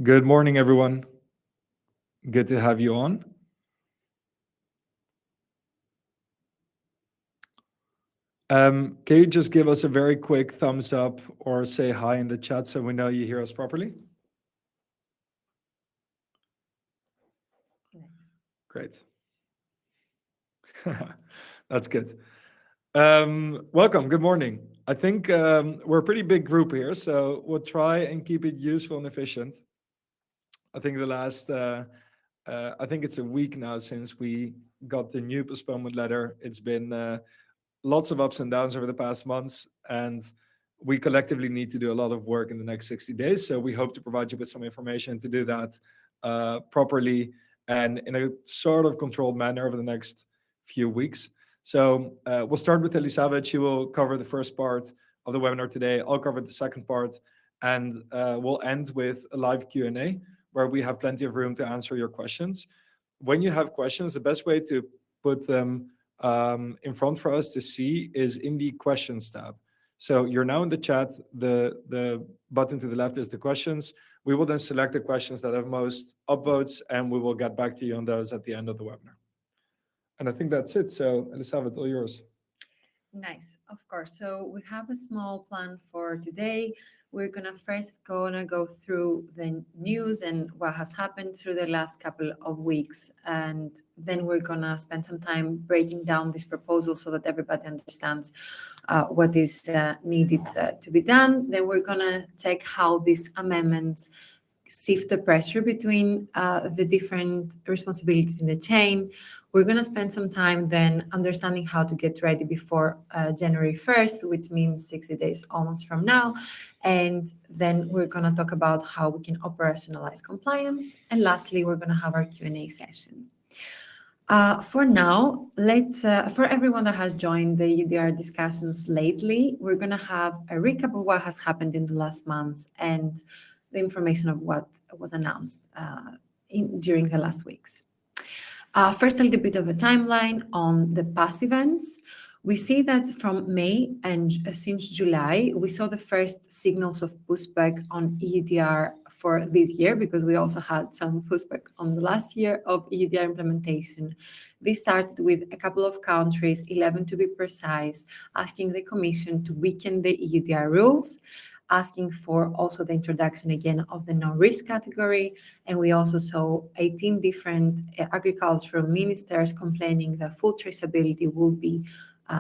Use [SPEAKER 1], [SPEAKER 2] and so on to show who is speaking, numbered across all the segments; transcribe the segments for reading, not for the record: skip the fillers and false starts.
[SPEAKER 1] Good morning, everyone. Good to have you on. Can you just give us a very quick thumbs up or say hi in the chat so we know you hear us properly? Great. That's good. Welcome. Good morning. I think we're a pretty big group here, so we'll try and keep it useful and efficient. I think I think it's a week now since we got the new postponement letter. It's been lots of ups and downs over the past months, and we collectively need to do a lot of work in the next 60 days. So we hope to provide you with some information to do that properly and in a sort of controlled manner over the next few weeks. So we'll start with Elisabeth. She will cover the first part of the webinar today. I'll cover the second part, and we'll end with a live Q&A where we have plenty of room to answer your questions. When you have questions, the best way to put them in front for us to see is in the questions tab. So you're now in the chat. The button to the left is the questions. We will then select the questions that have most upvotes, and we will get back to you on those at the end of the webinar. And I think that's it. So Elisabeth, all yours.
[SPEAKER 2] Nice, of course. So we have a small plan for today. We're gonna go through the news and what has happened through the last couple of weeks, and then we're gonna spend some time breaking down this proposal so that everybody understands what is needed to be done. Then we're gonna check how these amendments shift the pressure between the different responsibilities in the chain. We're going to spend some time then understanding how to get ready before January 1st, which means 60 days almost from now. And then we're going to talk about how we can operationalize compliance. And lastly, we're going to have our Q&A session. For now, for everyone that has joined the EUDR discussions lately, we're going to have a recap of what has happened in the last months and the information of what was announced during the last weeks. First, a little bit of a timeline on the past events. We see that from May and since July, we saw the first signals of pushback on EUDR for this year, because we also had some pushback on the last year of EUDR implementation. This started with a couple of countries, 11 to be precise, asking the Commission to weaken the EUDR rules, asking for also the introduction again of the no-risk category. And we also saw 18 different agricultural ministers complaining that full traceability will be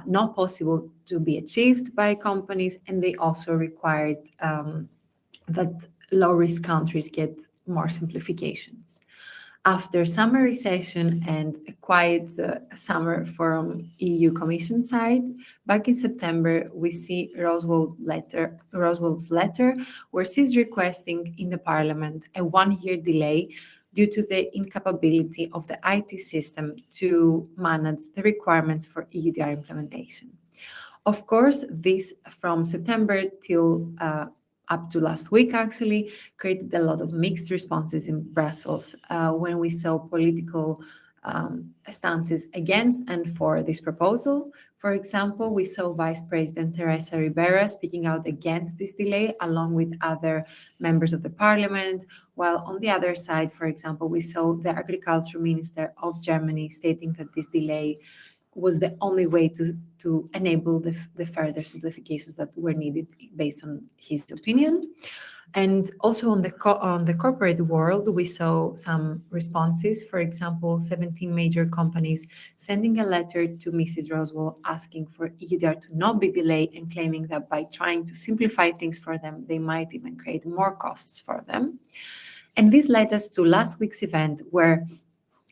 [SPEAKER 2] not possible to be achieved by companies. And they also required that low-risk countries get more simplifications. After summer recession and a quiet summer from EU Commission side, back in September, we see Roswell's letter, where she's requesting in the Parliament a one-year delay due to the incapability of the IT system to manage the requirements for EUDR implementation. Of course, this from September till up to last week, actually, created a lot of mixed responses in Brussels when we saw political stances against and for this proposal. For example, we saw Vice President Teresa Ribera speaking out against this delay, along with other members of the Parliament, while on the other side, for example, we saw the Agriculture Minister of Germany stating that this delay was the only way to enable the further simplifications that were needed based on his opinion. And also on the corporate world, we saw some responses. For example, 17 major companies sending a letter to Mrs. Roswell asking for EUDR to not be delayed and claiming that by trying to simplify things for them, they might even create more costs for them. And this led us to last week's event, where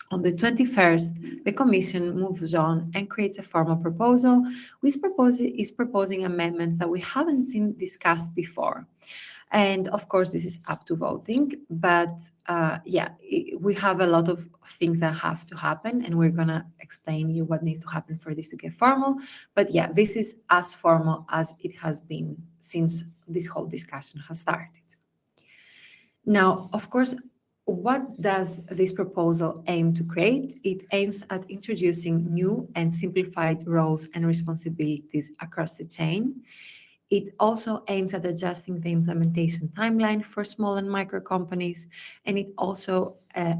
[SPEAKER 2] on the 21st, the Commission moves on and creates a formal proposal, which is proposing amendments that we haven't seen discussed before. And of course, this is up to voting, but we have a lot of things that have to happen, and we're gonna explain you what needs to happen for this to get formal. But yeah, this is as formal as it has been since this whole discussion has started. Now, of course, what does this proposal aim to create? It aims at introducing new and simplified roles and responsibilities across the chain. It also aims at adjusting the implementation timeline for small and micro companies, and it also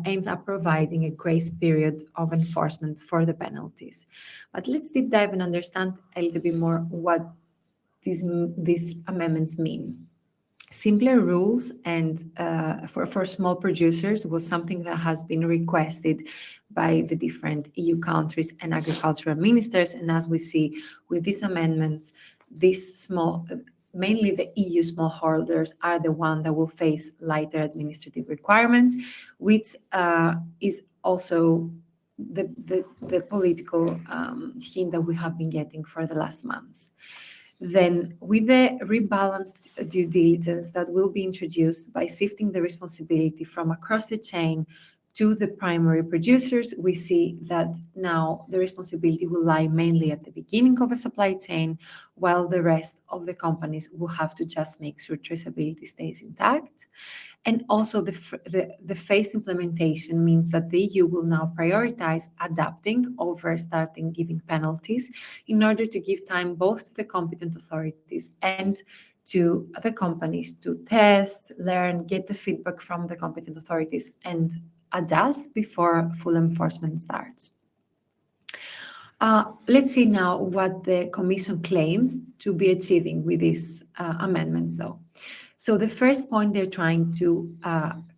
[SPEAKER 2] aims at providing a grace period of enforcement for the penalties. But let's deep dive and understand a little bit more what these amendments mean. Simpler rules and for small producers was something that has been requested by the different EU countries and agricultural ministers. And as we see with these amendments, these small, mainly the EU smallholders, are the one that will face lighter administrative requirements, which is also the political hint that we have been getting for the last months. Then, with the rebalanced due diligence that will be introduced by shifting the responsibility from across the chain to the primary producers, we see that now the responsibility will lie mainly at the beginning of a supply chain, while the rest of the companies will have to just make sure traceability stays intact. And also the phased implementation means that the EU will now prioritize adapting over starting giving penalties in order to give time both to the competent authorities and to the companies to test, learn, get the feedback from the competent authorities and adjust before full enforcement starts. Let's see now what the Commission claims to be achieving with these amendments, though. So the first point they're trying to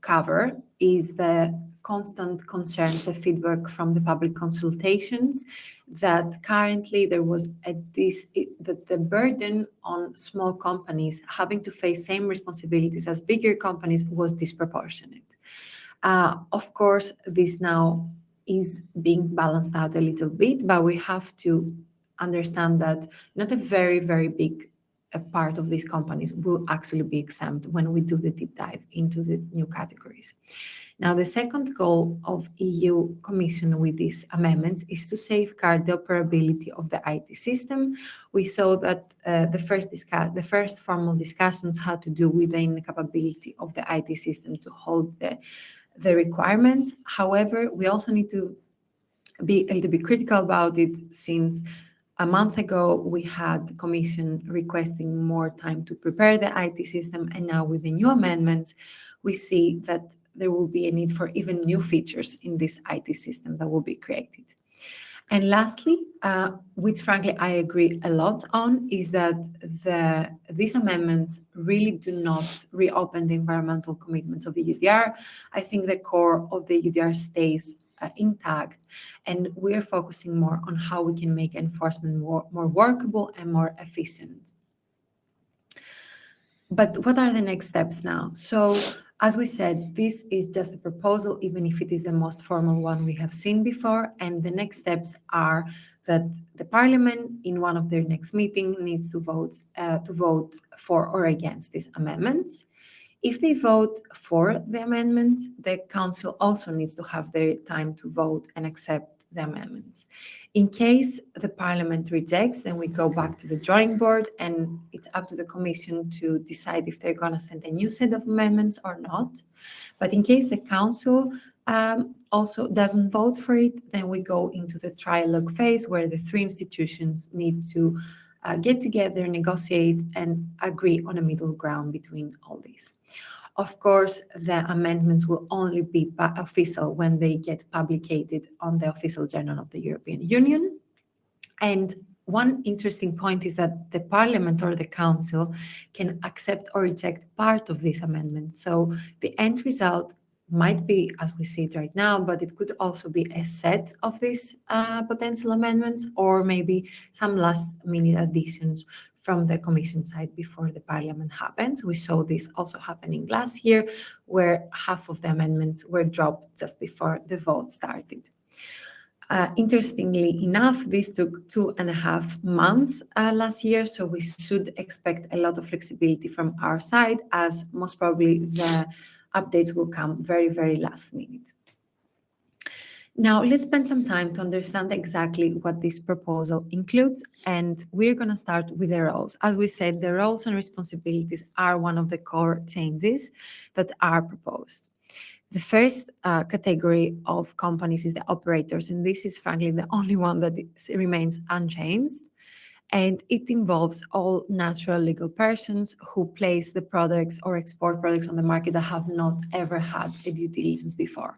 [SPEAKER 2] cover is the constant concerns and feedback from the public consultations that currently there was the burden on small companies having to face same responsibilities as bigger companies was disproportionate. Of course, this now is being balanced out a little bit, but we have to understand that not a very, very big part of these companies will actually be exempt when we do the deep dive into the new categories. Now, the second goal of EU Commission with these amendments is to safeguard the operability of the IT system. We saw that the first formal discussions had to do with the incapability of the IT system to hold the requirements. However, we also need to be a little bit critical about it, since a month ago we had the Commission requesting more time to prepare the IT system, and now with the new amendments, we see that there will be a need for even new features in this IT system that will be created. And lastly, which frankly I agree a lot on, is that these amendments really do not reopen the environmental commitments of the EUDR. I think the core of the EUDR stays intact, and we're focusing more on how we can make enforcement more workable and more efficient. But what are the next steps now? So, as we said, this is just a proposal, even if it is the most formal one we have seen before. And the next steps are that the Parliament, in one of their next meetings, needs to vote for or against these amendments. If they vote for the amendments, the Council also needs to have their time to vote and accept the amendments. In case the Parliament rejects, then we go back to the drawing board, and it's up to the Commission to decide if they're going to send a new set of amendments or not. But in case the Council also doesn't vote for it, then we go into the trilogue phase, where the three institutions need to get together, negotiate, and agree on a middle ground between all these. Of course, the amendments will only be official when they get publicated on the official journal of the European Union. And one interesting point is that the Parliament or the Council can accept or reject part of these amendments. So the end result might be, as we see it right now, but it could also be a set of these potential amendments, or maybe some last-minute additions from the Commission side before the Parliament happens. We saw this also happening last year, where half of the amendments were dropped just before the vote started. Interestingly enough, this took 2.5 months last year, so we should expect a lot of flexibility from our side, as most probably the updates will come very, very last minute. Now, let's spend some time to understand exactly what this proposal includes, and we're going to start with the roles. As we said, the roles and responsibilities are one of the core changes that are proposed. The first category of companies is the operators, and this is frankly the only one that remains unchanged. And it involves all natural legal persons who place the products or export products on the market that have not ever had a due diligence before.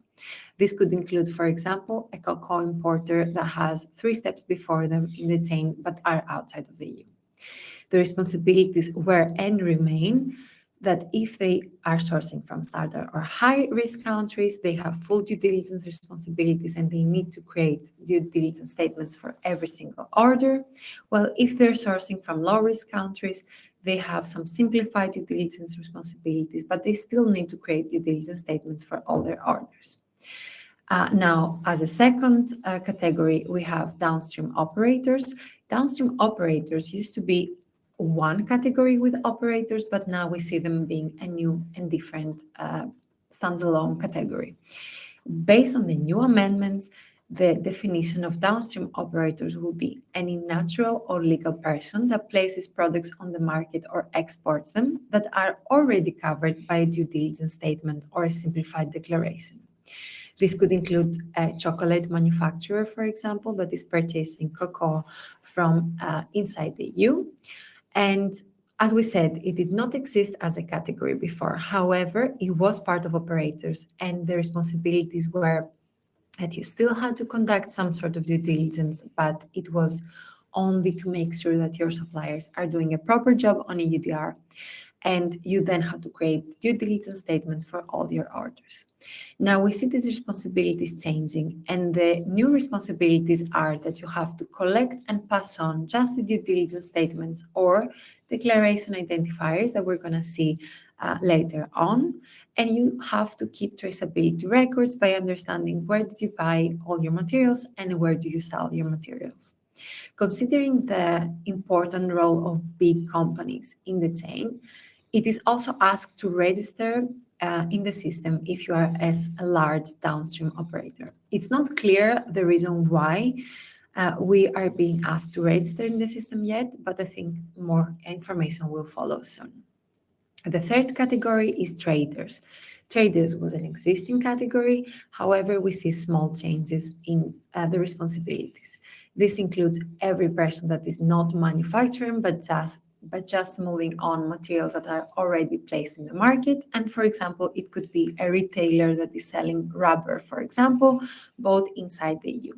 [SPEAKER 2] This could include, for example, a cocoa importer that has 3 steps before them in the chain but are outside of the EU. The responsibilities were and remain that if they are sourcing from startup or high-risk countries, they have full due diligence responsibilities and they need to create due diligence statements for every single order. While if they're sourcing from low-risk countries, they have some simplified due diligence responsibilities, but they still need to create due diligence statements for all their orders. Now, as a second category, we have downstream operators. Downstream operators used to be one category with operators, but now we see them being a new and different standalone category. Based on the new amendments, the definition of downstream operators will be any natural or legal person that places products on the market or exports them that are already covered by a due diligence statement or a simplified declaration. This could include a chocolate manufacturer, for example, that is purchasing cocoa from inside the EU. And as we said, it did not exist as a category before. However, it was part of operators, and the responsibilities were that you still had to conduct some sort of due diligence, but it was only to make sure that your suppliers are doing a proper job on EUDR. And you then have to create due diligence statements for all your orders. Now we see these responsibilities changing, and the new responsibilities are that you have to collect and pass on just the due diligence statements or declaration identifiers that we're going to see later on. And you have to keep traceability records by understanding where did you buy all your materials and where do you sell your materials. Considering the important role of big companies in the chain, it is also asked to register in the system if you are as a large downstream operator. It's not clear the reason why we are being asked to register in the system yet, but I think more information will follow soon. The third category is traders. Traders was an existing category. However, we see small changes in the responsibilities. This includes every person that is not manufacturing, but just moving on materials that are already placed in the market. And for example, it could be a retailer that is selling rubber, for example, both inside the EU.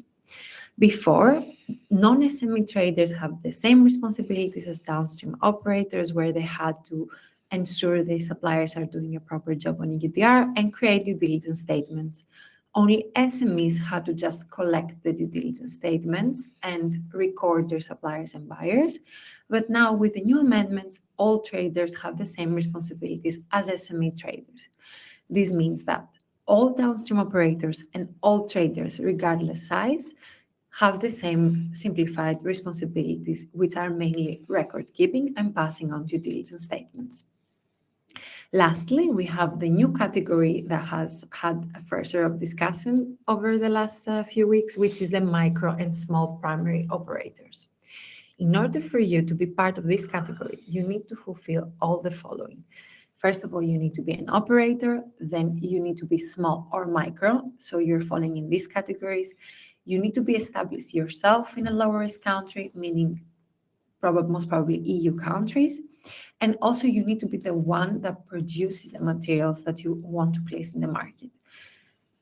[SPEAKER 2] Before, non-SME traders have the same responsibilities as downstream operators, where they had to ensure their suppliers are doing a proper job on EUDR and create due diligence statements. Only SMEs had to just collect the due diligence statements and record their suppliers and buyers. But now with the new amendments, all traders have the same responsibilities as SME traders. This means that all downstream operators and all traders, regardless size, have the same simplified responsibilities, which are mainly record keeping and passing on due diligence statements. Lastly, we have the new category that has had a fair share of discussion over the last few weeks, which is the micro and small primary operators. In order for you to be part of this category, you need to fulfill all the following. First of all, you need to be an operator, then you need to be small or micro, so you're falling in these categories. You need to be established yourself in a low-risk country, meaning most probably EU countries. And also you need to be the one that produces the materials that you want to place in the market.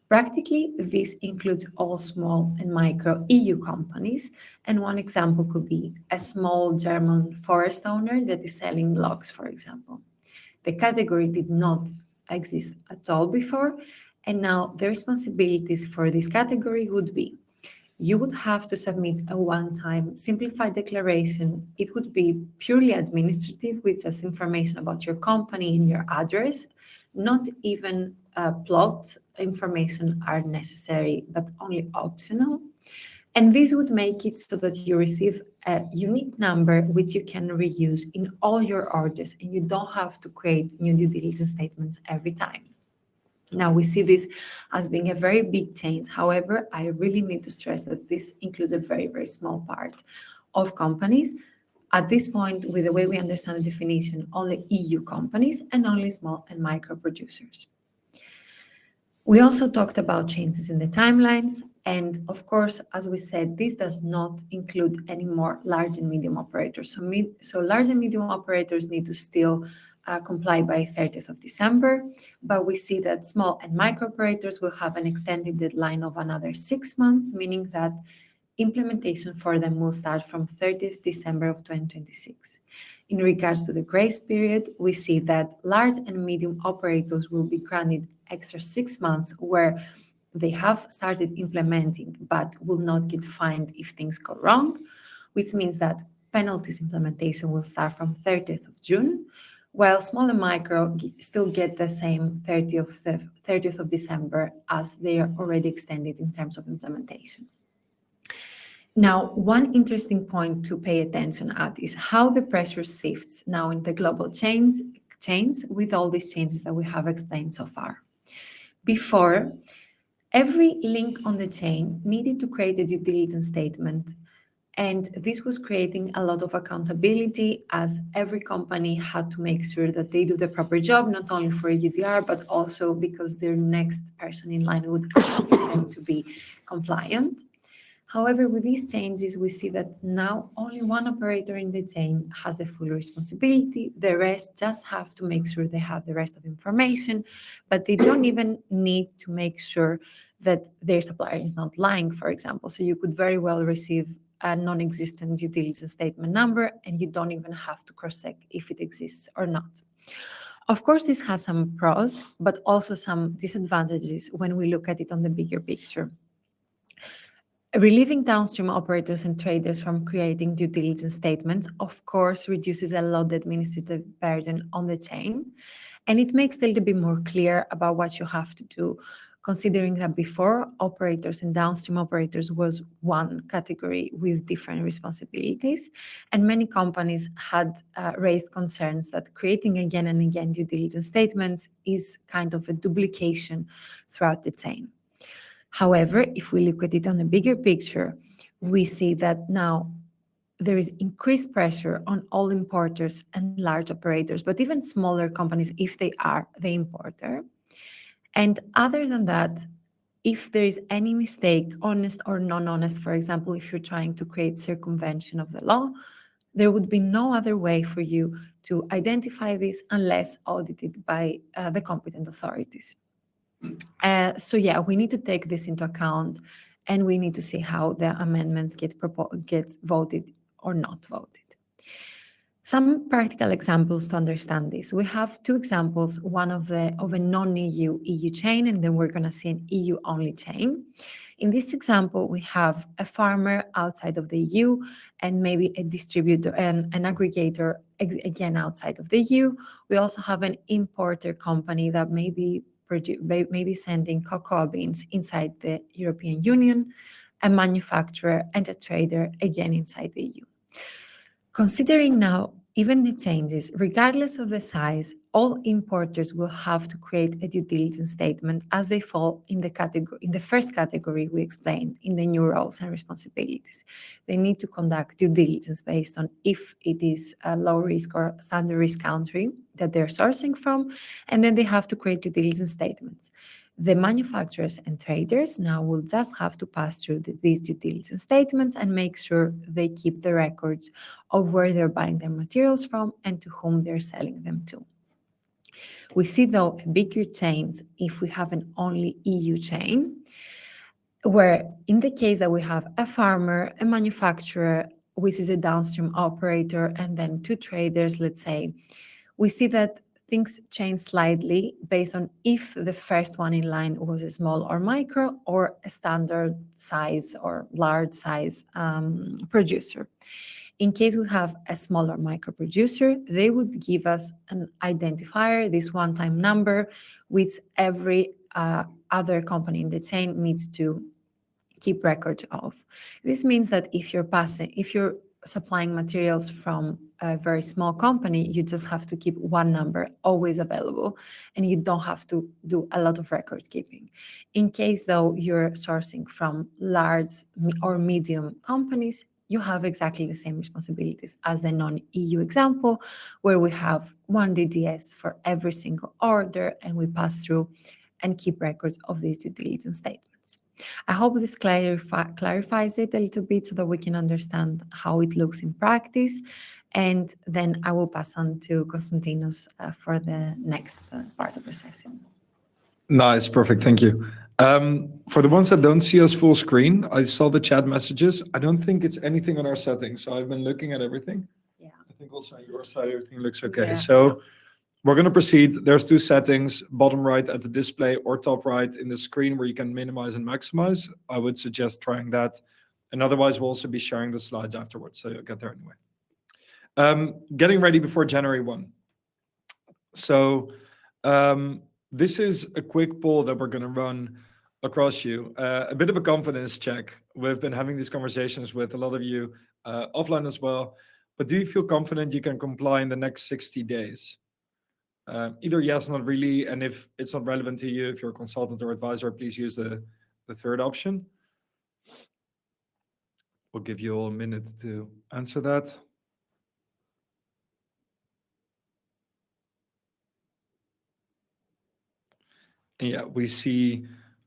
[SPEAKER 2] Practically, this includes all small and micro EU companies. And one example could be a small German forest owner that is selling logs, for example. The category did not exist at all before. And now the responsibilities for this category would be: you would have to submit a one-time simplified declaration. It would be purely administrative with just information about your company and your address. Not even plot information are necessary, but only optional. And this would make it so that you receive a unique number which you can reuse in all your orders, and you don't have to create new due diligence statements every time. Now, we see this as being a very big change. However, I really need to stress that this includes a very, very small part of companies. At this point, with the way we understand the definition, only EU companies and only small and micro producers. We also talked about changes in the timelines. And of course, as we said, this does not include any more large and medium operators. So large and medium operators need to still comply by 30th of December, but we see that small and micro operators will have an extended deadline of another 6 months, meaning that implementation for them will start from 30th December of 2026. In regards to the grace period, we see that large and medium operators will be granted extra 6 months where they have started implementing but will not get fined if things go wrong, which means that penalties implementation will start from 30th of June, while small and micro still get the same 30th of December as they are already extended in terms of implementation. Now, one interesting point to pay attention at is how the pressure shifts now in the global chains with all these changes that we have explained so far. Before, every link on the chain needed to create a due diligence statement, and this was creating a lot of accountability as every company had to make sure that they do the proper job, not only for EUDR, but also because their next person in line would ask for them to be compliant. However, with these changes, we see that now only one operator in the chain has the full responsibility. The rest just have to make sure they have the rest of information, but they don't even need to make sure that their supplier is not lying, for example. So you could very well receive a non-existent due diligence statement number, and you don't even have to cross-check if it exists or not. Of course, this has some pros, but also some disadvantages when we look at it on the bigger picture. Relieving downstream operators and traders from creating due diligence statements, of course, reduces a lot the administrative burden on the chain, and it makes it a little bit more clear about what you have to do, considering that before, operators and downstream operators was one category with different responsibilities, and many companies had raised concerns that creating again and again due diligence statements is kind of a duplication throughout the chain. However, if we look at it on a bigger picture, we see that now there is increased pressure on all importers and large operators, but even smaller companies if they are the importer. And other than that, if there is any mistake, honest or non-honest, for example, if you're trying to create circumvention of the law, there would be no other way for you to identify this unless audited by the competent authorities. So yeah, we need to take this into account, and we need to see how the amendments get voted or not voted. Some practical examples to understand this. We have two examples, one of a non-EU EU chain, and then we're going to see an EU-only chain. In this example, we have a farmer outside of the EU and maybe a distributor and an aggregator again outside of the EU. We also have an importer company that maybe sending cocoa beans inside the European Union, a manufacturer and a trader again inside the EU. Considering now even the changes, regardless of the size, all importers will have to create a due diligence statement as they fall in the first category we explained in the new roles and responsibilities. They need to conduct due diligence based on if it is a low risk or standard risk country that they're sourcing from, and then they have to create due diligence statements. The manufacturers and traders now will just have to pass through these due diligence statements and make sure they keep the records of where they're buying their materials from and to whom they're selling them to. We see, though, bigger chains if we have an only EU chain, where in the case that we have a farmer, a manufacturer, which is a downstream operator, and then two traders, let's say, we see that things change slightly based on if the first one in line was a small or micro or a standard size or large size producer. In case we have a smaller micro producer, they would give us an identifier, this one-time number, which every other company in the chain needs to keep records of. This means that if you're supplying materials from a very small company, you just have to keep one number always available, and you don't have to do a lot of record keeping. In case, though, you're sourcing from large or medium companies, you have exactly the same responsibilities as the non-EU example, where we have one DDS for every single order, and we pass through and keep records of these due diligence statements. I hope this clarifies it a little bit so that we can understand how it looks in practice. And then I will pass on to Konstantinos for the next part of the session.
[SPEAKER 1] Nice, perfect, thank you. For the ones that don't see us full screen, I saw the chat messages. I don't think it's anything on our settings, so I've been looking at everything.
[SPEAKER 2] Yeah.
[SPEAKER 1] I think also on your side, everything looks okay.
[SPEAKER 2] Yeah.
[SPEAKER 1] So we're going to proceed. There's two settings, bottom right at the display or top right in the screen where you can minimize and maximize. I would suggest trying that. And otherwise, we'll also be sharing the slides afterwards, so you'll get there anyway. Getting ready before January 1. So this is a quick poll that we're going to run across you. A bit of a confidence check. We've been having these conversations with a lot of you offline as well. But do you feel confident you can comply in the next 60 days? Either yes, not really, and if it's not relevant to you, if you're a consultant or advisor, please use the third option. We'll give you all a minute to answer that. And yeah, we see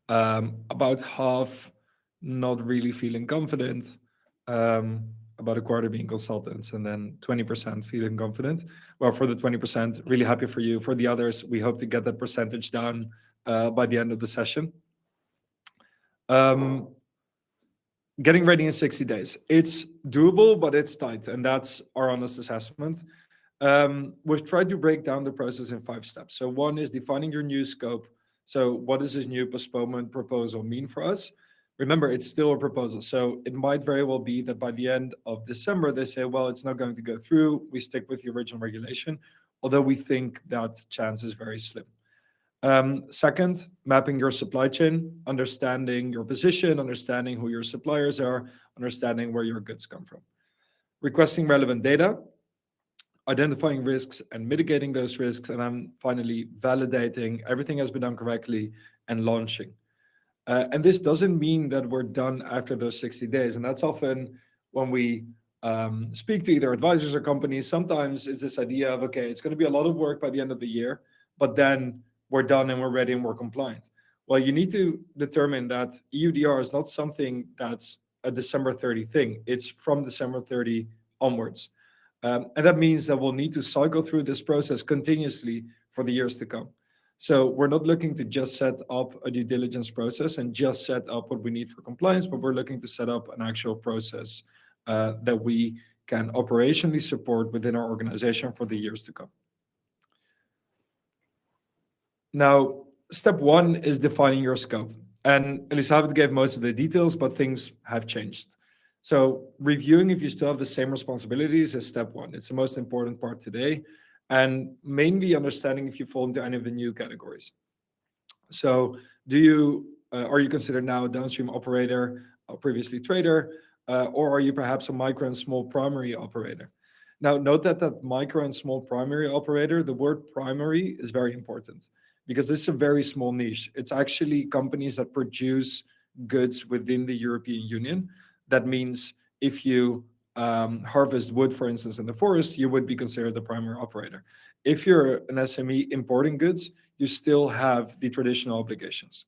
[SPEAKER 1] about half not really feeling confident, about a quarter being consultants, and then 20% feeling confident. Well, for the 20%, really happy for you. For the others, we hope to get that percentage down by the end of the session. Getting ready in 60 days. It's doable, but it's tight, and that's our honest assessment. We've tried to break down the process in 5 steps. So one is defining your new scope. So what does this new postponement proposal mean for us? Remember, it's still a proposal. So it might very well be that by the end of December, they say, well, it's not going to go through. We stick with the original regulation, although we think that chance is very slim. Second, mapping your supply chain, understanding your position, understanding who your suppliers are, understanding where your goods come from. Requesting relevant data, identifying risks and mitigating those risks, and then finally validating everything has been done correctly and launching. And this doesn't mean that we're done after those 60 days. And that's often when we speak to either advisors or companies, sometimes it's this idea of, okay, it's going to be a lot of work by the end of the year, but then we're done and we're ready and we're compliant. Well, you need to determine that EUDR is not something that's a December 30 thing. It's from December 30 onwards. And that means that we'll need to cycle through this process continuously for the years to come. So we're not looking to just set up a due diligence process and just set up what we need for compliance, but we're looking to set up an actual process that we can operationally support within our organization for the years to come. Now, step 1 is defining your scope. And Elisabeth gave most of the details, but things have changed. So reviewing if you still have the same responsibilities is step 1. It's the most important part today. And mainly understanding if you fall into any of the new categories. So are you considered now a downstream operator, or previously trader, or are you perhaps a micro and small primary operator? Now, note that micro and small primary operator, the word primary is very important because this is a very small niche. It's actually companies that produce goods within the European Union. That means if you harvest wood, for instance, in the forest, you would be considered the primary operator. If you're an SME importing goods, you still have the traditional obligations.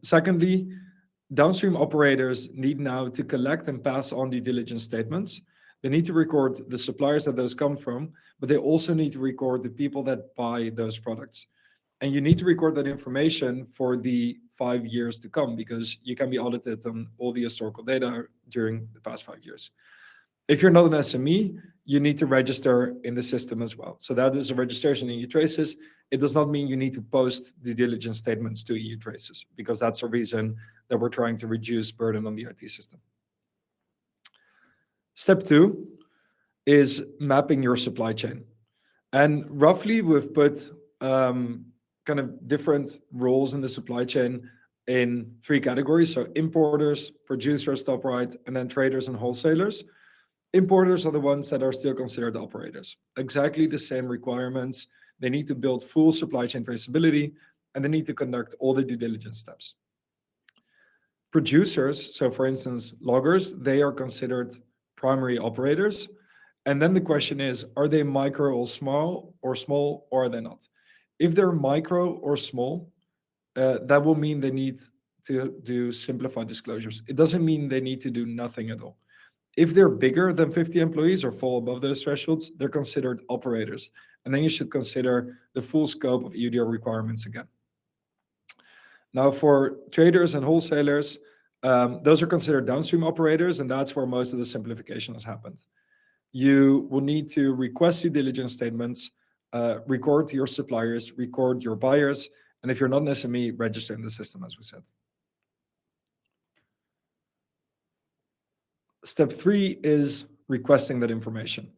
[SPEAKER 1] Secondly, downstream operators need now to collect and pass on due diligence statements. They need to record the suppliers that those come from, but they also need to record the people that buy those products. And you need to record that information for the 5 years to come because you can be audited on all the historical data during the past 5 years. If you're not an SME, you need to register in the system as well. So that is a registration in EU Traces. It does not mean you need to post due diligence statements to EU Traces because that's a reason that we're trying to reduce burden on the IT system. Step 2 is mapping your supply chain. And roughly we've put kind of different roles in the supply chain in 3 categories. So importers, producers, top right, and then traders and wholesalers. Importers are the ones that are still considered operators. Exactly the same requirements. They need to build full supply chain traceability, and they need to conduct all the due diligence steps. Producers, so for instance, loggers, they are considered primary operators. And then the question is, are they micro or small, or are they not? If they're micro or small, that will mean they need to do simplified disclosures. It doesn't mean they need to do nothing at all. If they're bigger than 50 employees or fall above those thresholds, they're considered operators. And then you should consider the full scope of EUDR requirements again. Now, for traders and wholesalers, those are considered downstream operators, and that's where most of the simplification has happened. You will need to request due diligence statements, record your suppliers, record your buyers, and if you're not an SME, register in the system, as we said. Step 3 is requesting that information.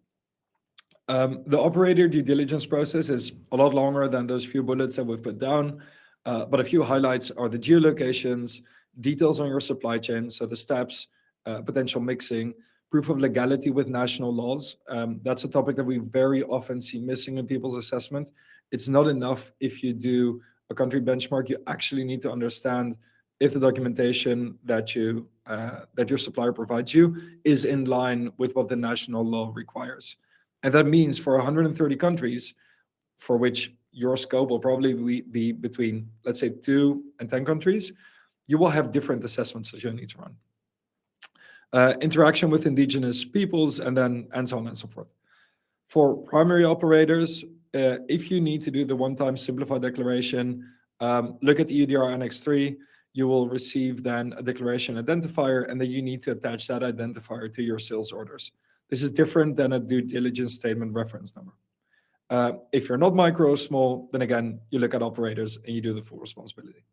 [SPEAKER 1] The operator due diligence process is a lot longer than those few bullets that we've put down, but a few highlights are the geolocations, details on your supply chain, so the steps, potential mixing, proof of legality with national laws. That's a topic that we very often see missing in people's assessment. It's not enough if you do a country benchmark. You actually need to understand if the documentation that your supplier provides you is in line with what the national law requires. And that means for 130 countries, for which your scope will probably be between, let's say, 2 and 10 countries, you will have different assessments that you need to run. Interaction with indigenous peoples, and so on and so forth. For primary operators, if you need to do the one-time simplified declaration, look at EUDR Annex 3. You will receive then a declaration identifier, and then you need to attach that identifier to your sales orders. This is different than a due diligence statement reference number. If you're not micro or small, then again, you look at operators and you do the full responsibility.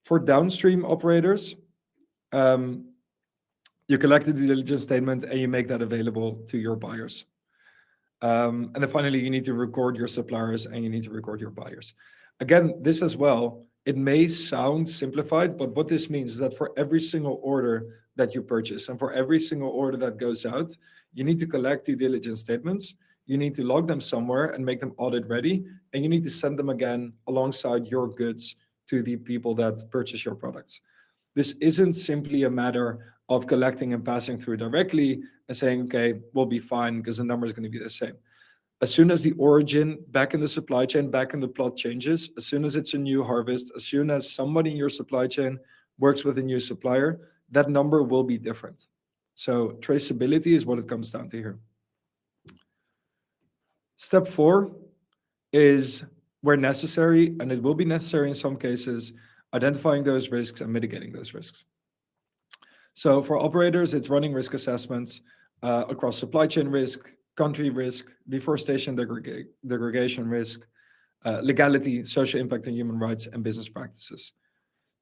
[SPEAKER 1] For downstream operators, you collect the due diligence statement and you make that available to your buyers. And then finally, you need to record your suppliers and you need to record your buyers. Again, this as well, it may sound simplified, but what this means is that for every single order that you purchase and for every single order that goes out, you need to collect due diligence statements. You need to log them somewhere and make them audit ready. And you need to send them again alongside your goods to the people that purchase your products. This isn't simply a matter of collecting and passing through directly and saying, okay, we'll be fine because the number is going to be the same. As soon as the origin back in the supply chain, back in the plot changes, as soon as it's a new harvest, as soon as somebody in your supply chain works with a new supplier, that number will be different. So traceability is what it comes down to here. Step 4 is, where necessary, and it will be necessary in some cases, identifying those risks and mitigating those risks. So for operators, it's running risk assessments across supply chain risk, country risk, deforestation degradation risk, legality, social impact and human rights, and business practices.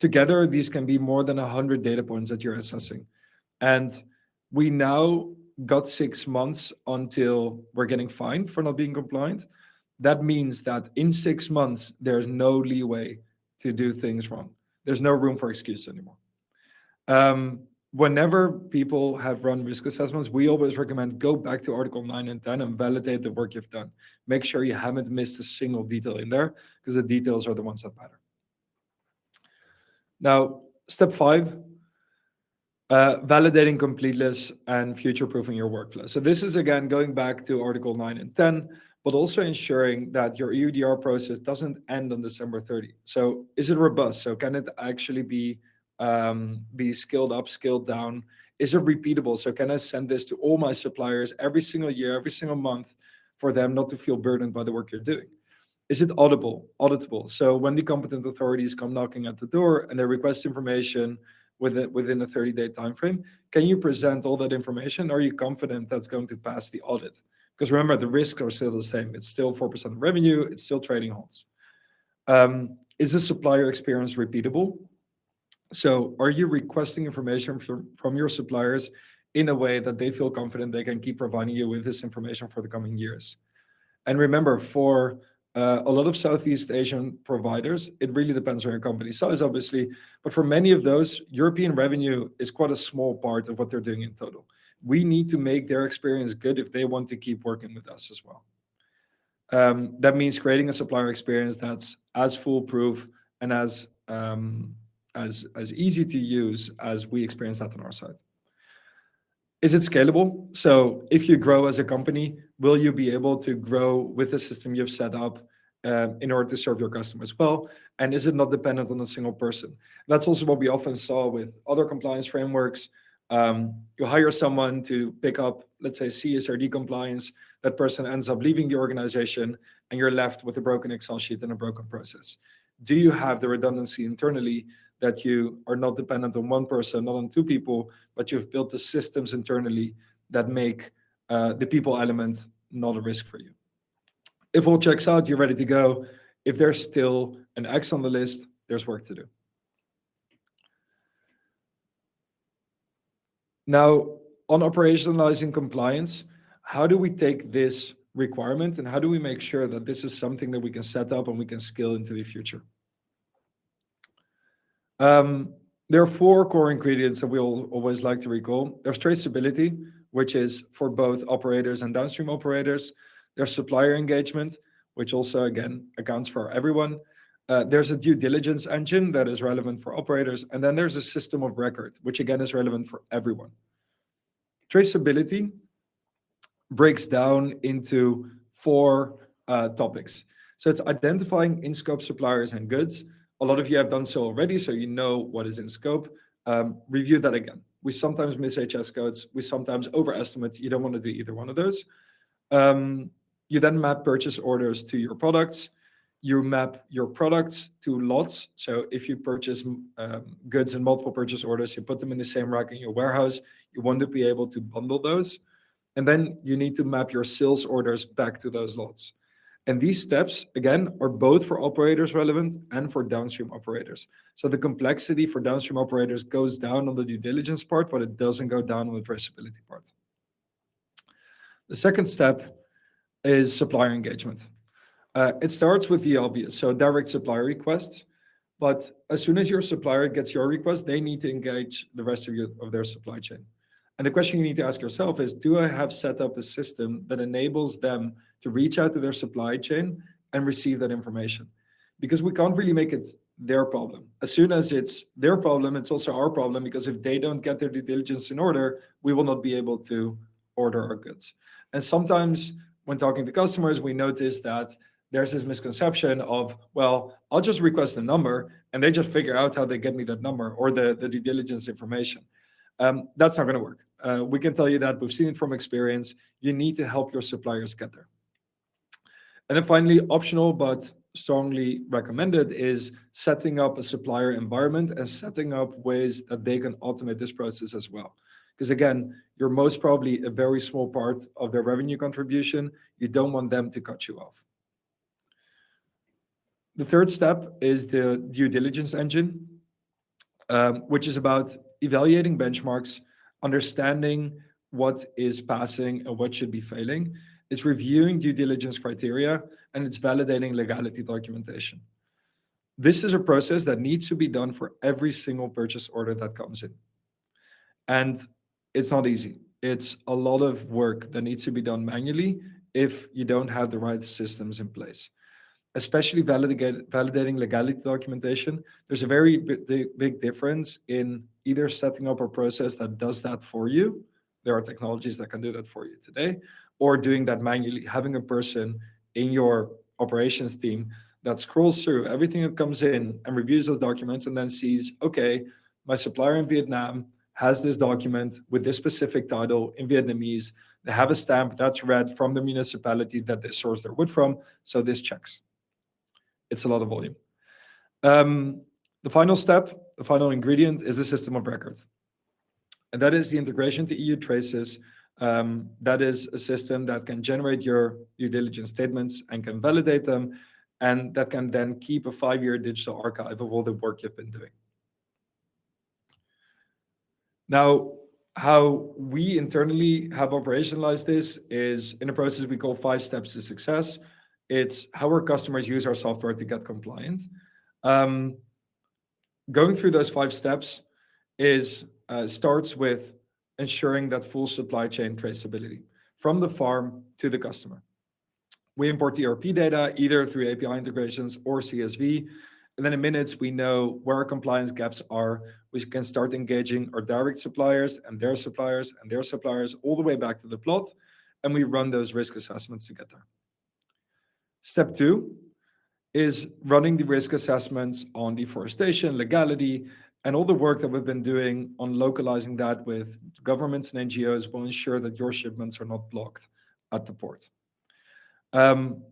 [SPEAKER 1] Together, these can be more than 100 data points that you're assessing. And we now got 6 months until we're getting fined for not being compliant. That means that in 6 months, there's no leeway to do things wrong. There's no room for excuse anymore. Whenever people have run risk assessments, we always recommend go back to Article 9 and 10 and validate the work you've done. Make sure you haven't missed a single detail in there, because the details are the ones that matter. Now, step 5, validating completeness and future-proofing your workflow. So this is, again, going back to Article 9 and 10, but also ensuring that your EUDR process doesn't end on December 30. So is it robust? So can it actually be scaled up, scaled down? Is it repeatable? So can I send this to all my suppliers every single year, every single month, for them not to feel burdened by the work you're doing? Is it auditable? So when the competent authorities come knocking at the door and they request information within a 30-day time frame, can you present all that information? Are you confident that's going to pass the audit? Because remember, the risks are still the same. It's still 4% of revenue. It's still trading halts. Is the supplier experience repeatable? So are you requesting information from your suppliers in a way that they feel confident they can keep providing you with this information for the coming years? And remember, for a lot of Southeast Asian providers, it really depends on your company size, obviously. But for many of those, European revenue is quite a small part of what they're doing in total. We need to make their experience good if they want to keep working with us as well. That means creating a supplier experience that's as foolproof and as easy to use as we experience that on our side. Is it scalable? So if you grow as a company, will you be able to grow with the system you've set up in order to serve your customers well? And is it not dependent on a single person? That's also what we often saw with other compliance frameworks. You hire someone to pick up, let's say, CSRD compliance. That person ends up leaving the organization, and you're left with a broken Excel sheet and a broken process. Do you have the redundancy internally that you are not dependent on one person, not on two people, but you've built the systems internally that make the people element not a risk for you? If all checks out, you're ready to go. If there's still an X on the list, there's work to do. Now, on operationalizing compliance, how do we take this requirement and how do we make sure that this is something that we can set up and we can scale into the future? There are 4 core ingredients that we'll always like to recall. There's traceability, which is for both operators and downstream operators. There's supplier engagement, which also, again, accounts for everyone. There's a due diligence engine that is relevant for operators. And then there's a system of record, which again is relevant for everyone. Traceability breaks down into 4 topics. So it's identifying in-scope suppliers and goods. A lot of you have done so already, so you know what is in scope. Review that again. We sometimes miss HS codes. We sometimes overestimate. You don't want to do either one of those. You then map purchase orders to your products. You map your products to lots. So if you purchase goods in multiple purchase orders, you put them in the same rack in your warehouse. You want to be able to bundle those. And then you need to map your sales orders back to those lots. And these steps, again, are both for operators relevant and for downstream operators. So the complexity for downstream operators goes down on the due diligence part, but it doesn't go down on the traceability part. The second step is supplier engagement. It starts with the obvious, so direct supplier requests. But as soon as your supplier gets your request, they need to engage the rest of their supply chain. And the question you need to ask yourself is, do I have set up a system that enables them to reach out to their supply chain and receive that information? Because we can't really make it their problem. As soon as it's their problem, it's also our problem, because if they don't get their due diligence in order, we will not be able to order our goods. And sometimes when talking to customers, we notice that there's this misconception of, well, I'll just request a number and they just figure out how they get me that number or the due diligence information. That's not going to work. We can tell you that. We've seen it from experience. You need to help your suppliers get there. And then finally, optional but strongly recommended is setting up a supplier environment and setting up ways that they can automate this process as well. Because again, you're most probably a very small part of their revenue contribution. You don't want them to cut you off. The third step is the due diligence engine, which is about evaluating benchmarks, understanding what is passing and what should be failing. It's reviewing due diligence criteria, and it's validating legality documentation. This is a process that needs to be done for every single purchase order that comes in. And it's not easy. It's a lot of work that needs to be done manually if you don't have the right systems in place. Especially validating legality documentation, there's a very big difference in either setting up a process that does that for you. There are technologies that can do that for you today, or doing that manually, having a person in your operations team that scrolls through everything that comes in and reviews those documents and then sees, okay, my supplier in Vietnam has this document with this specific title in Vietnamese. They have a stamp that's read from the municipality that they source their wood from, so this checks. It's a lot of volume. The final step, the final ingredient is the system of record. And that is the integration to EU traces. That is a system that can generate your due diligence statements and can validate them, and that can then keep a 5-year digital archive of all the work you've been doing. Now, how we internally have operationalized this is in a process we call 5 steps to success. It's how our customers use our software to get compliant. Going through those 5 steps starts with ensuring that full supply chain traceability from the farm to the customer. We import ERP data either through API integrations or CSV, and then in minutes we know where our compliance gaps are. We can start engaging our direct suppliers and their suppliers and their suppliers all the way back to the plot, and we run those risk assessments to get there. Step 2, is running the risk assessments on deforestation, legality, and all the work that we've been doing on localizing that with governments and NGOs will ensure that your shipments are not blocked at the port. Um,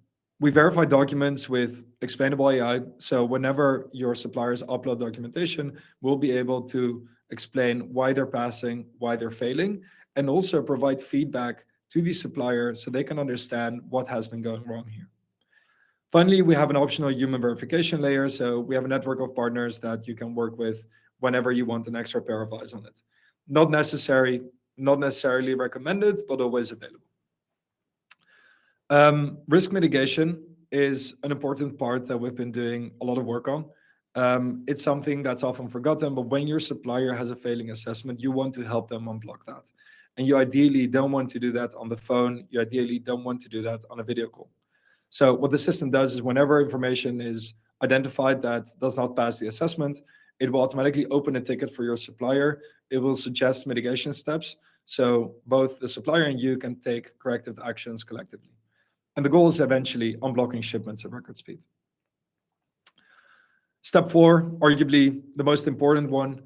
[SPEAKER 1] we verify documents with explainable AI. So whenever your suppliers upload documentation, we'll be able to explain why they're passing, why they're failing, and also provide feedback to the supplier so they can understand what has been going wrong here. Finally, we have an optional human verification layer. So we have a network of partners that you can work with whenever you want an extra pair of eyes on it. Not necessary, not necessarily recommended, but always available. Risk mitigation is an important part that we've been doing a lot of work on. It's something that's often forgotten, but when your supplier has a failing assessment, you want to help them unblock that. And you ideally don't want to do that on the phone. You ideally don't want to do that on a video call. So what the system does is whenever information is identified that does not pass the assessment, it will automatically open a ticket for your supplier. It will suggest mitigation steps. So both the supplier and you can take corrective actions collectively. And the goal is eventually unblocking shipments at record speed. Step 4, arguably the most important one,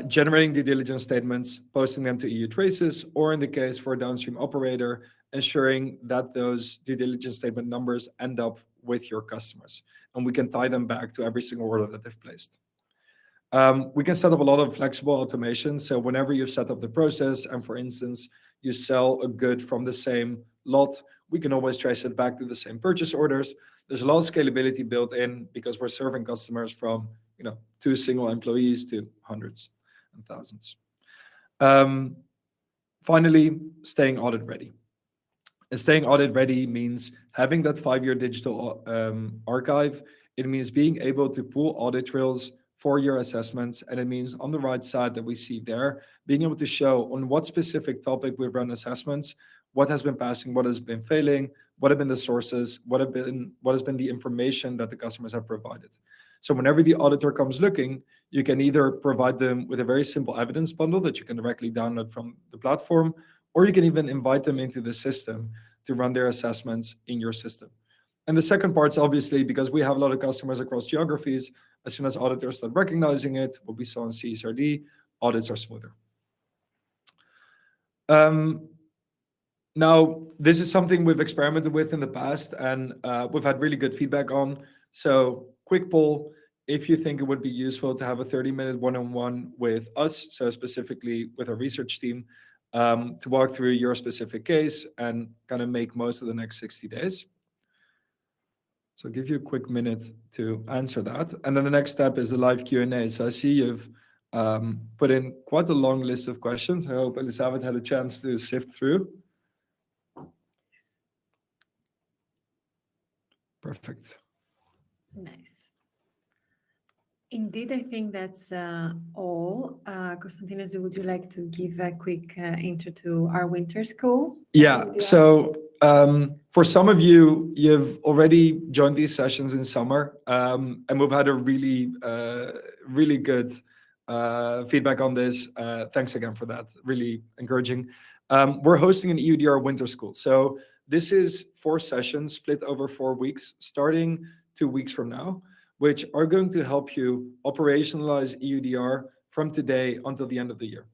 [SPEAKER 1] generating due diligence statements, posting them to EU traces, or in the case for a downstream operator, ensuring that those due diligence statement numbers end up with your customers. And we can tie them back to every single order that they've placed. We can set up a lot of flexible automation. So whenever you've set up the process, and for instance, you sell a good from the same lot, we can always trace it back to the same purchase orders. There's a lot of scalability built in because we're serving customers from 2 single employees to hundreds and thousands. Finally, staying audit ready. And staying audit ready means having that 5-year digital archive. It means being able to pull audit trails for your assessments. And it means on the right side that we see there, being able to show on what specific topic we've run assessments, what has been passing, what has been failing, what have been the sources, what has been the information that the customers have provided. So whenever the auditor comes looking, you can either provide them with a very simple evidence bundle that you can directly download from the platform, or you can even invite them into the system to run their assessments in your system. And the second part's obviously because we have a lot of customers across geographies, as soon as auditors start recognizing it, what we saw in CSRD, audits are smoother. Now, this is something we've experimented with in the past, and we've had really good feedback on. So quick poll, if you think it would be useful to have a 30-minute one-on-one with us, so specifically with our research team, to walk through your specific case and kind of make most of the next 60 days. So I'll give you a quick minute to answer that. And then the next step is the live Q&A. So I see you've put in quite a long list of questions. I hope Elisabeth had a chance to sift through. Perfect.
[SPEAKER 2] Nice. Indeed, I think that's all. Konstantinos, would you like to give a quick intro to our winter school?
[SPEAKER 1] Yeah, so for some of you, you've already joined these sessions in summer, and we've had a really, really good feedback on this. Thanks again for that, really encouraging. We're hosting an EUDR winter school. So this is 4 sessions split over 4 weeks, starting 2 weeks from now, which are going to help you operationalize EUDR from today until the end of the year.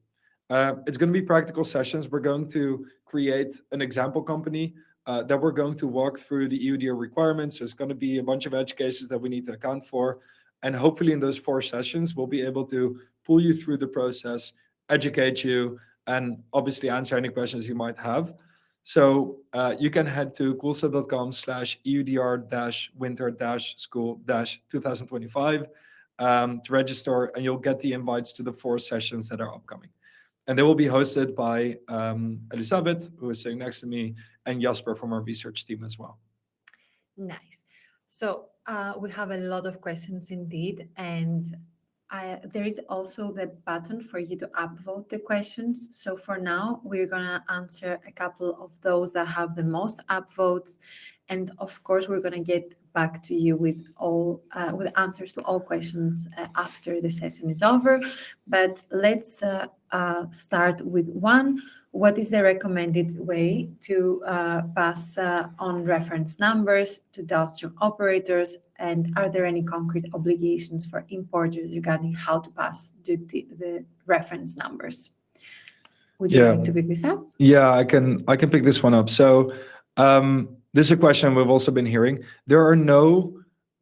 [SPEAKER 1] It's going to be practical sessions. We're going to create an example company that we're going to walk through the EUDR requirements. There's going to be a bunch of edge cases that we need to account for. And hopefully in those 4 sessions, we'll be able to pull you through the process, educate you, and obviously answer any questions you might have. So you can head to coolset.com/EUDR-winter-school-2025 to register, and you'll get the invites to the 4 sessions that are upcoming. And they will be hosted by Elisabeth, who is sitting next to me, and Jasper from our research team as well.
[SPEAKER 2] Nice. So we have a lot of questions indeed, and there is also the button for you to upvote the questions. So for now, we're going to answer a couple of those that have the most upvotes, And of course, we're going to get back to you with all with answers to all questions after the session is over. But let's start with one. What is the recommended way to pass on reference numbers to downstream operators? And are there any concrete obligations for importers regarding how to pass the reference numbers? Would you like to pick this up?
[SPEAKER 1] Yeah, I can pick this one up. So this is a question we've also been hearing. There are no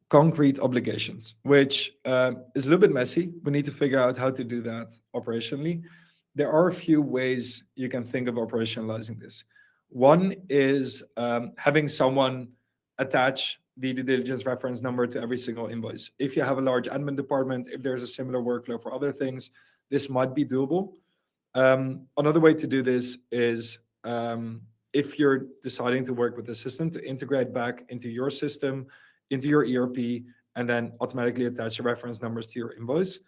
[SPEAKER 1] concrete obligations, which is a little bit messy. We need to figure out how to do that operationally. There are a few ways you can think of operationalizing this. One is having someone attach the due diligence reference number to every single invoice. If you have a large admin department, if there's a similar workflow for other things, this might be doable. Another way to do this is if you're deciding to work with the system, to integrate back into your system, into your ERP, and then automatically attach the reference numbers to your invoice.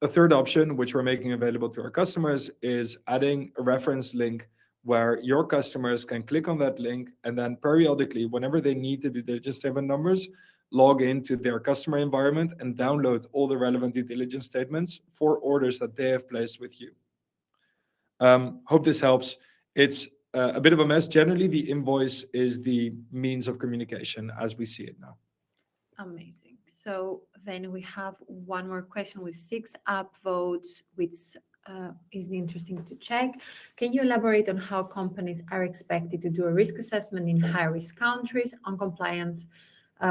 [SPEAKER 1] A third option, which we're making available to our customers, is adding a reference link where your customers can click on that link and then periodically, whenever they need the due diligence statement numbers, log into their customer environment and download all the relevant due diligence statements for orders that they have placed with you. Hope this helps. It's a bit of a mess. Generally, the invoice is the means of communication as we see it now.
[SPEAKER 2] Amazing. So then we have one more question with 6 upvotes, which is interesting to check. Can you elaborate on how companies are expected to do a risk assessment in high-risk countries on compliance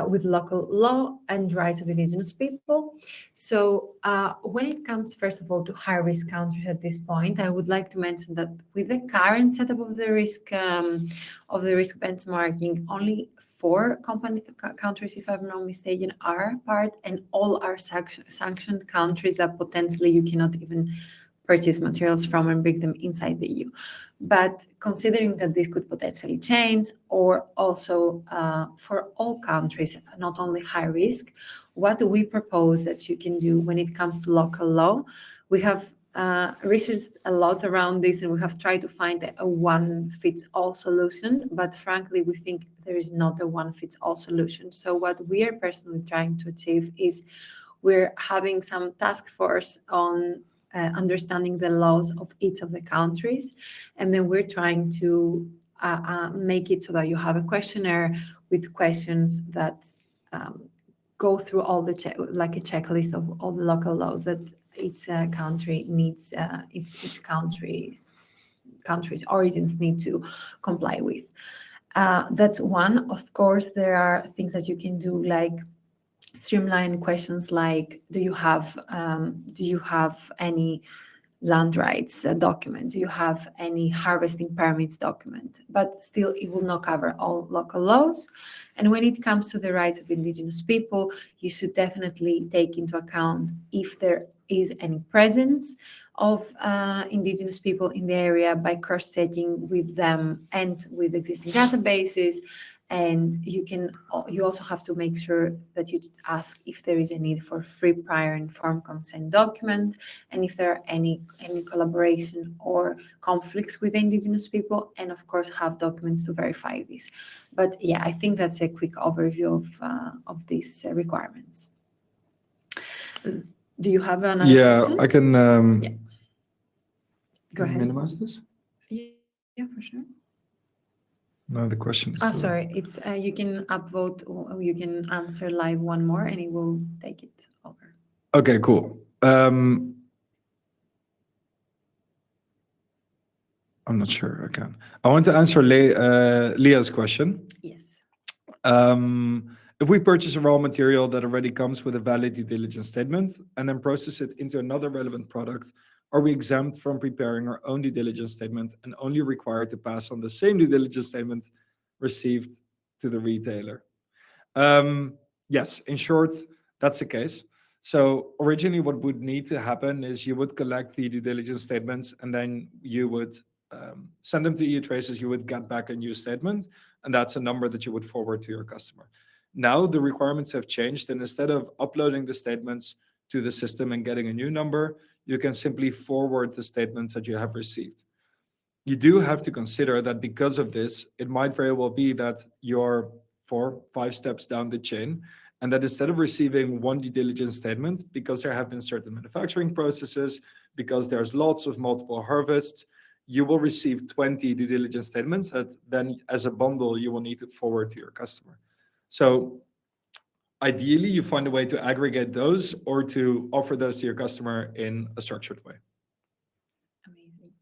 [SPEAKER 2] with local law and rights of indigenous people? So when it comes, first of all, to high-risk countries at this point, I would like to mention that with the current setup of the risk benchmarking, only 4 countries, if I'm not mistaken, are part, and all are sanctioned countries that potentially you cannot even purchase materials from and bring them inside the EU. But considering that this could potentially change, or also for all countries, not only high risk, what do we propose that you can do when it comes to local law? We have researched a lot around this, and we have tried to find a one-fits-all solution, but frankly, we think there is not a one-fits-all solution. So what we are personally trying to achieve is we're having some task force on understanding the laws of each of the countries, and then we're trying to make it so that you have a questionnaire with questions that go through all the like a checklist of all the local laws that each country needs, its country's origins need to comply with. That's one. Of course, there are things that you can do, like streamline questions like, do you have any land rights document? Do you have any harvesting permits document? But still, it will not cover all local laws. And when it comes to the rights of indigenous people, you should definitely take into account if there is any presence of indigenous people in the area by cross-checking with them and with existing databases. And you also have to make sure that you ask if there is a need for free prior informed consent document, and if there are any collaboration or conflicts with indigenous people, and of course have documents to verify this. But yeah, I think that's a quick overview of these requirements. Do you have another question?
[SPEAKER 1] I can
[SPEAKER 2] Go ahead.
[SPEAKER 1] Minimize this?
[SPEAKER 2] Yeah, for sure.
[SPEAKER 1] No, the question is
[SPEAKER 2] sorry, it's you can upvote, or you can answer live one more and it will take it over.
[SPEAKER 1] Okay, cool. I'm not sure I can. I want to answer Leah's question.
[SPEAKER 2] Yes.
[SPEAKER 1] If we purchase a raw material that already comes with a valid due diligence statement and then process it into another relevant product, are we exempt from preparing our own due diligence statement and only required to pass on the same due diligence statement received to the retailer? Yes, in short, that's the case. So originally what would need to happen is you would collect the due diligence statements and then you would send them to EU Traces, you would get back a new statement, and that's a number that you would forward to your customer. Now the requirements have changed, and instead of uploading the statements to the system and getting a new number, you can simply forward the statements that you have received. You do have to consider that because of this, it might very well be that your 4, 5 steps down the chain. And that instead of receiving one due diligence statement, because there have been certain manufacturing processes, because there's lots of multiple harvests, you will receive 20 due diligence statements that then as a bundle, you will need to forward to your customer. So ideally, you find a way to aggregate those or to offer those to your customer in a structured way.
[SPEAKER 2] Amazing.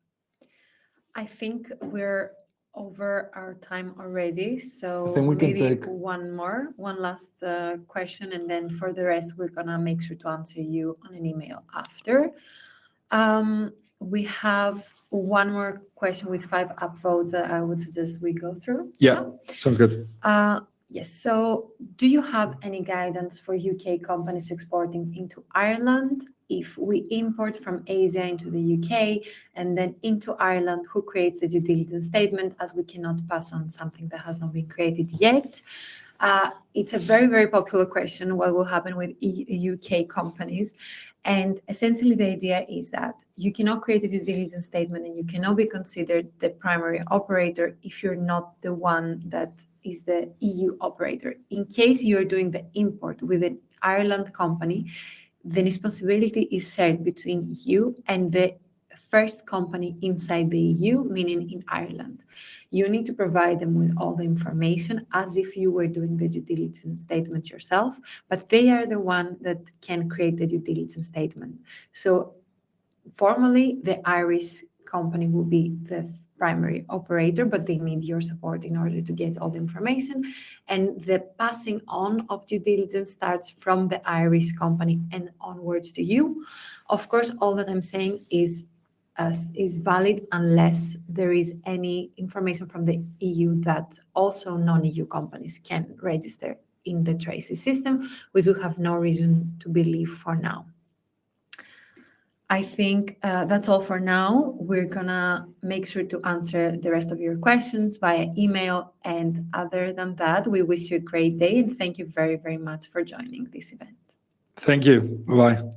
[SPEAKER 2] I think we're over our time already, so
[SPEAKER 1] I think we can
[SPEAKER 2] maybe
[SPEAKER 1] take
[SPEAKER 2] one last question, and then for the rest, we're gonna make sure to answer you on an email after. We have one more question with 5 upvotes that I would suggest we go through.
[SPEAKER 1] Yeah, sounds good.
[SPEAKER 2] Yes. So, do you have any guidance for UK companies exporting into Ireland? If we import from Asia into the UK and then into Ireland, who creates the due diligence statement, as we cannot pass on something that has not been created yet? It's a very, very popular question. What will happen with UK companies? And essentially, the idea is that you cannot create a due diligence statement and you cannot be considered the primary operator if you're not the one that is the EU operator. In case you're doing the import with an Ireland company, the responsibility is shared between you and the first company inside the EU, meaning in Ireland. You need to provide them with all the information as if you were doing the due diligence statement yourself, but they are the one that can create the due diligence statement. So formally, the Irish company will be the primary operator, but they need your support in order to get all the information. And the passing on of due diligence starts from the Irish company and onwards to you. Of course, all that I'm saying is valid unless there is any information from the EU that also non-EU companies can register in the traces system, which we have no reason to believe for now. I think that's all for now. We're gonna make sure to answer the rest of your questions via email. And other than that, we wish you a great day and thank you very, very much for joining this event.
[SPEAKER 1] Thank you. Bye-bye.